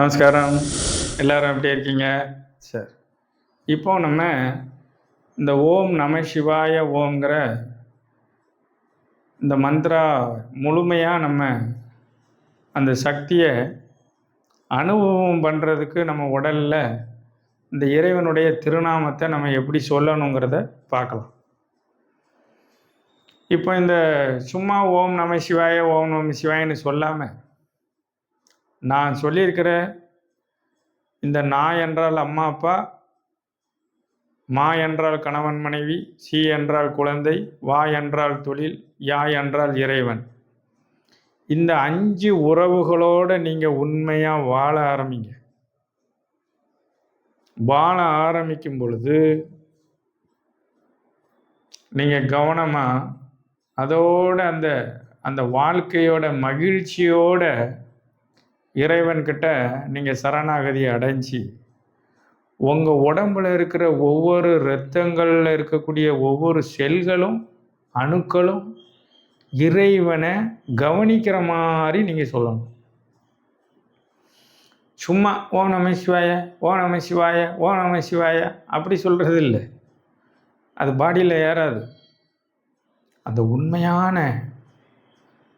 நமஸ்காரம். எல்லாரும் எப்படி இருக்கீங்க? சரி. இப்போ நம்ம இந்த ஓம் நம சிவாய ஓம்ங்கிற இந்த மந்த்ரா முழுமையாக நம்ம அந்த சக்தியை அனுபவம் பண்ணுறதுக்கு நம்ம உடலில் இந்த இறைவனுடைய திருநாமத்தை நம்ம எப்படி சொல்லணுங்கிறத பார்க்கலாம். இப்போ இந்த சும்மா ஓம் நம சிவாய ஓம் நம சிவாயன்னு சொல்லாமல் நான் சொல்லியிருக்கிற இந்த நான் என்றால் அம்மா அப்பா, மா என்றால் கணவன் மனைவி, சி என்றால் குழந்தை, வா என்றால் தொழில், யா என்றால் இறைவன், இந்த 5 உறவுகளோடு நீங்கள் உண்மையாக வாழ ஆரம்பிங்க. வாழ ஆரம்பிக்கும் பொழுது நீங்கள் கவனமாக அதோட அந்த அந்த வாழ்க்கையோட மகிழ்ச்சியோட இறைவன்கிட்ட நீங்கள் சரணாகதியை அடைஞ்சி உங்கள் உடம்புல இருக்கிற ஒவ்வொரு இரத்தங்களில் இருக்கக்கூடிய ஒவ்வொரு செல்களும் அணுக்களும் இறைவனை கவனிக்கிற மாதிரி நீங்கள் சொல்லணும். சும்மா ஓம் நம சிவாய ஓம் நம சிவாய ஓம் நம சிவாய அப்படி சொல்கிறது இல்லை, அது பாடியில் ஏறாது. அந்த உண்மையான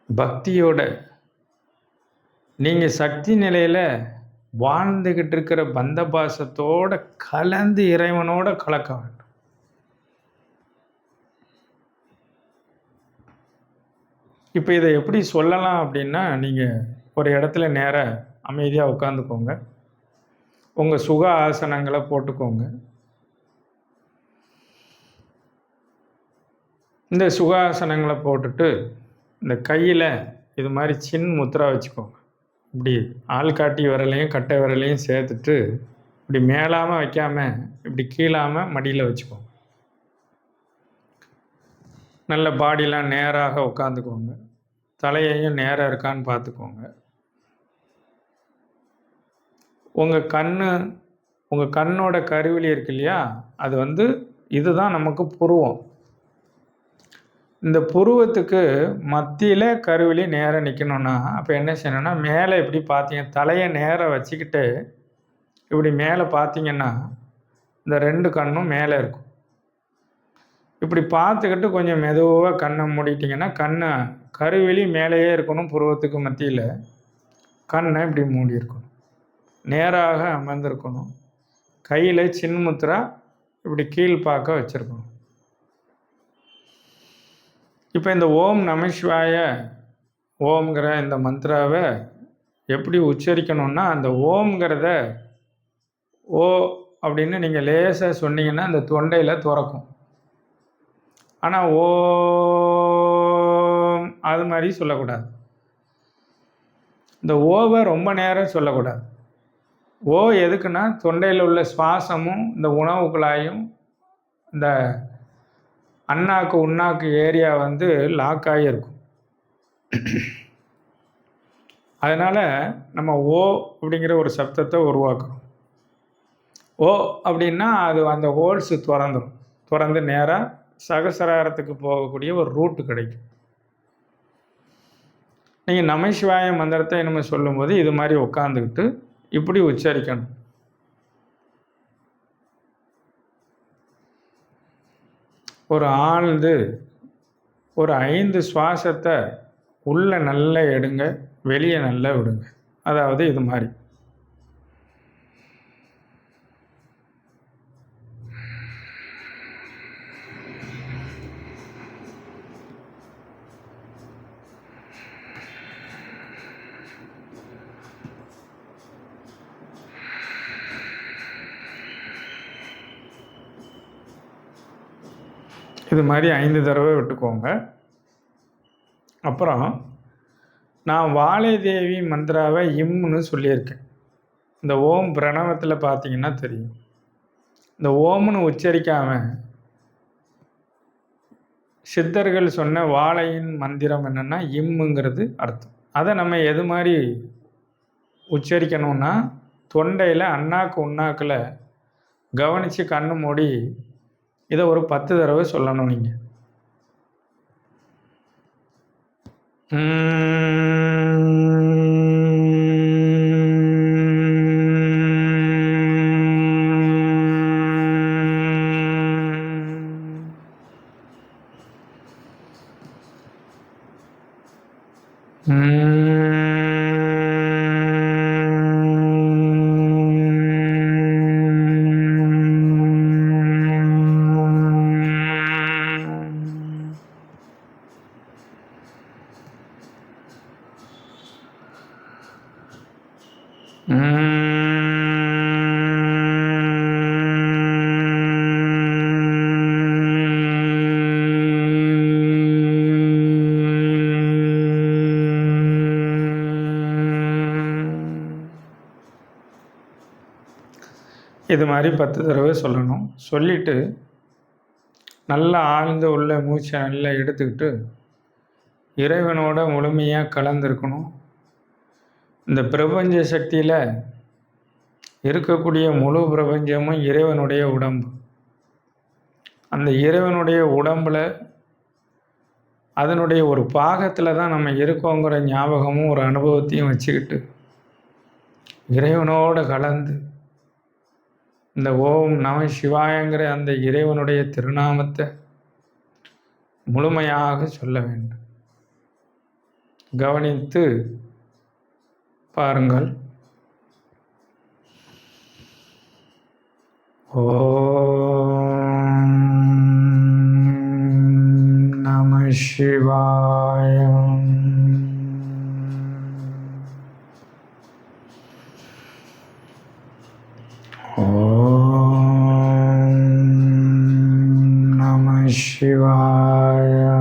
பக்தியோட நீங்கள் சக்தி நிலையில் வாழ்ந்துக்கிட்டு இருக்கிற பந்த பாசத்தோடு கலந்து இறைவனோட கலக்க வேண்டும். இப்போ இதை எப்படி சொல்லலாம் அப்படின்னா, நீங்கள் ஒரு இடத்துல நேராக அமைதியாக உட்காந்துக்கோங்க, உங்கள் சுக ஆசனங்களை போட்டுக்கோங்க. இந்த சுகாசனங்களை போட்டுட்டு இந்த கையில் இது மாதிரி சின் முத்ரா வச்சுக்கோங்க. இப்படி ஆள்காட்டி விரலையும் கட்டை விரலையும் சேர்த்துட்டு இப்படி மேலாமல் வைக்காமல் இப்படி கீழாமல் மடியில் வச்சுக்கோங்க. நல்ல பாடியெலாம் நேராக உட்காந்துக்கோங்க. தலையையும் நேராக இருக்கான்னு பார்த்துக்கோங்க. உங்கள் கண்ணோட கருவிழி இருக்கு இல்லையா, அது இதுதான் நமக்கு புருவம். இந்த புருவத்துக்கு மத்தியில் கருவிழி நேராக நிற்கணுன்னா அப்போ என்ன செய்யணும்னா, மேலே இப்படி பார்த்தீங்க தலையை நேராக வச்சுக்கிட்டு இப்படி மேலே பார்த்தீங்கன்னா இந்த 2 கண்ணும் மேலே இருக்கும். இப்படி பார்த்துக்கிட்டு கொஞ்சம் மெதுவாக கண்ணை மூடிட்டிங்கன்னா கருவிழி மேலேயே இருக்கணும். புருவத்துக்கு மத்தியில் கண்ணை இப்படி மூடி இருக்கணும், நேராக அமர்ந்திருக்கணும். கையில் சின்முத்ரா இப்படி கீழ் பார்க்க வச்சுருக்கணும். இப்போ இந்த ஓம் நமசிவாய ஓம்ங்கிற இந்த மந்த்ராவை எப்படி உச்சரிக்கணும்னா, அந்த ஓம்ங்கிறத ஓ அப்படின்னு நீங்கள் லேசாக சொன்னீங்கன்னா அந்த தொண்டையில் துறக்கும். ஆனால் ஓம் அது மாதிரி சொல்லக்கூடாது. இந்த ஓவை ரொம்ப நேரம் சொல்லக்கூடாது. ஓ எதுக்குன்னா, தொண்டையில் உள்ள சுவாசமும் இந்த உணவு குழாயும் இந்த அண்ணாக்கு உண்ணாக்கு ஏரியா லாக் ஆகியிருக்கும். அதனால் நம்ம ஓ அப்படிங்கிற ஒரு சப்தத்தை உருவாக்குறோம். ஓ அப்படின்னா அது அந்த ஹோல்ஸு திறந்து நேராக சகசிராரத்துக்கு போகக்கூடிய ஒரு ரூட்டு கிடைக்கும். நீங்கள் நமசிவாய மந்திரத்தை நம்ம சொல்லும்போது இது மாதிரி உட்காந்துக்கிட்டு இப்படி உச்சரிக்கணும். ஒரு ஆழ்ந்து ஒரு 5 சுவாசத்தை உள்ளே நல்லா எடுங்க, வெளியே நல்லா விடுங்க. அதாவது இது மாதிரி இது மாதிரி 5 தடவை விட்டுக்கோங்க. அப்புறம் நான் வாழை தேவி மந்திராவை இம்னு சொல்லியிருக்கேன். இந்த ஓம் பிரணவத்தில் பார்த்தீங்கன்னா தெரியும். இந்த ஓம்னு உச்சரிக்காமல் சித்தர்கள் சொன்ன வாழையின் மந்திரம் என்னென்னா இம்முங்கிறது அர்த்தம். அதை நம்ம எது மாதிரி உச்சரிக்கணும்னா, தொண்டையில் அண்ணாக்கு உண்ணாக்கில் கவனித்து கண்ணு மூடி இதை ஒரு 10 தடவை சொல்லணும். நீங்கள் இது மாதிரி 10 தடவை சொல்லணும். சொல்லிவிட்டு நல்லா ஆழ்ந்த உள்ள மூச்சை நல்லா எடுத்துக்கிட்டு இறைவனோட முழுமையாக கலந்துருக்கணும். இந்த பிரபஞ்ச சக்தியில் இருக்கக்கூடிய முழு பிரபஞ்சமும் இறைவனுடைய உடம்பு. அந்த இறைவனுடைய உடம்பில் அதனுடைய ஒரு பாகத்தில் தான் நம்ம இருக்கோங்கிற ஞாபகமும் ஒரு அனுபவத்தையும் வச்சுக்கிட்டு இறைவனோடு கலந்து இந்த ஓம் நம சிவாயங்கிற அந்த இறைவனுடைய திருநாமத்தை முழுமையாக சொல்ல வேண்டும். கவனித்து பாருங்கள். ஓம் நம சிவாயம். சிவாயம்.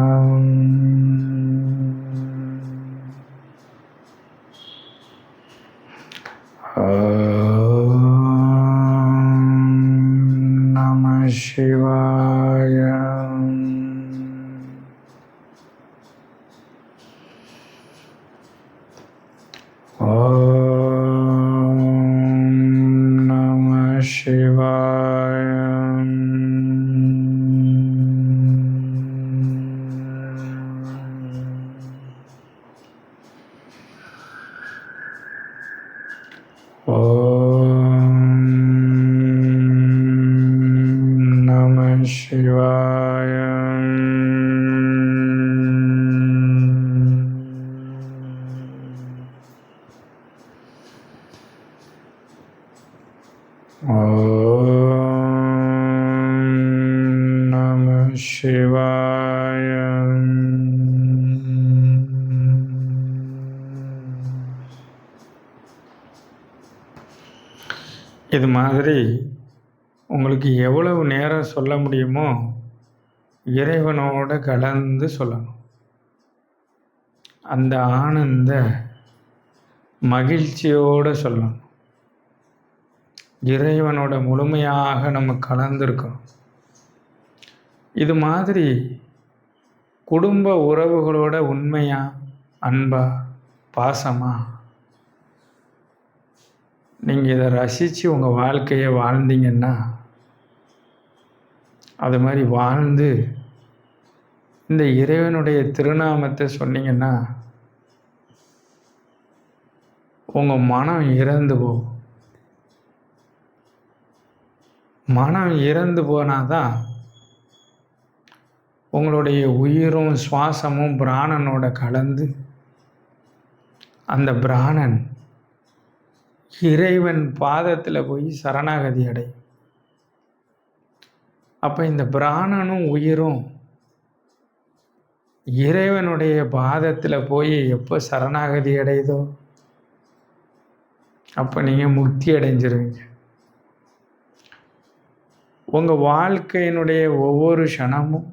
நம சிவாயம். நம சிவாயம். சிவாயம். ஓம் நம சிவாயம். இது மாதிரி உங்களுக்கு எவ்வளவு நேரம் சொல்ல முடியுமோ இறைவனோட கலந்து சொல்லணும். அந்த ஆனந்த மகிழ்ச்சியோடு சொல்லணும். இறைவனோட முழுமையாக நம்ம கலந்துருக்கோம். இது மாதிரி குடும்ப உறவுகளோட உண்மையா, அன்பா, பாசமா நீங்கள் இதை ரசித்து உங்கள் வாழ்க்கையை வாழ்ந்தீங்கன்னா, அது மாதிரி வாழ்ந்து இந்த இறைவனுடைய திருநாமத்தை சொன்னீங்கன்னா உங்கள் மனம் இறந்து போகும். மனம் இறந்து போனாதான் உங்களுடைய உயிரும் சுவாசமும் பிராணனோட கலந்து அந்த பிராணன் இறைவன் பாதத்தில் போய் சரணாகதி அடையும். அப்போ இந்த பிராணனும் உயிரும் இறைவனுடைய பாதத்தில் போய் எப்போ சரணாகதி அடையுதோ அப்போ நீங்கள் முக்தி அடைஞ்சிருவீங்க. உங்கள் வாழ்க்கையினுடைய ஒவ்வொரு க்ஷணமும்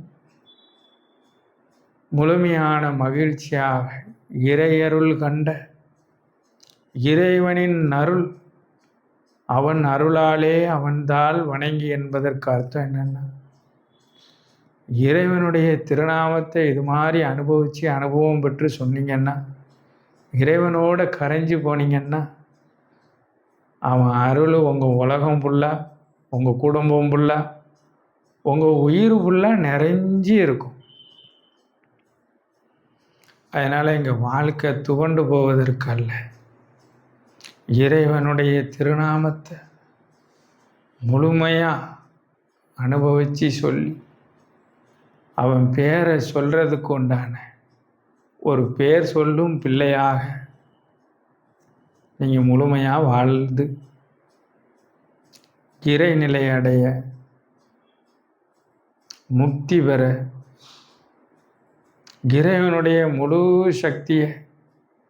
முழுமையான மகிழ்ச்சியாக இறையருள் கண்ட இறைவனின் அருள், அவன் அருளாலே அவன்தாள் வணங்கி என்பதற்கு அர்த்தம் என்னென்னா, இறைவனுடைய திருநாமத்தை இது மாதிரி அனுபவித்து அனுபவம் பெற்று சொன்னீங்கன்னா, இறைவனோட கரைஞ்சி போனீங்கன்னா, அவன் அருள் உங்கள் உலகம் ஃபுல்லாக, உங்கள் குடும்பம் ஃபுல்லாக, உங்கள் உயிர் ஃபுல்லாக நிறைஞ்சி இருக்கும். அதனால் எங்கள் வாழ்க்கை துவண்டு போவதற்கல்ல, இறைவனுடைய திருநாமத்தை முழுமையாக அனுபவித்து சொல்லி அவன் பேரை சொல்கிறதுக்கு உண்டான ஒரு பேர் சொல்லும் பிள்ளையாக நீங்கள் முழுமையாக வாழ்ந்து இறைநிலை அடைய, முக்தி பெற, இறைவனுடைய முழு சக்தியை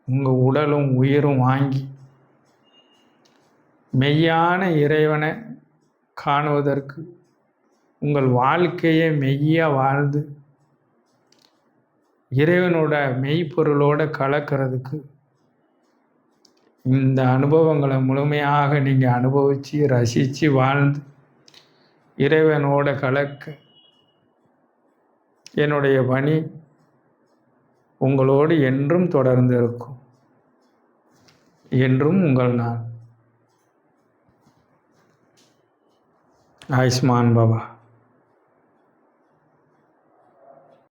உங்கள் உடலும் உயிரும் வாங்கி மெய்யான இறைவனை காணுவதற்கு, உங்கள் வாழ்க்கையை மெய்யாக வாழ்ந்து இறைவனோட மெய்ப்பொருளோடு கலக்கிறதுக்கு இந்த அனுபவங்களை முழுமையாக நீங்கள் அனுபவித்து ரசித்து வாழ்ந்து இறைவனோட கலக்க என்னுடைய பணி உங்களோடு என்றும் தொடர்ந்து இருக்கும். என்றும் உங்கள் நான். ஆயுஷ்மான் பவா.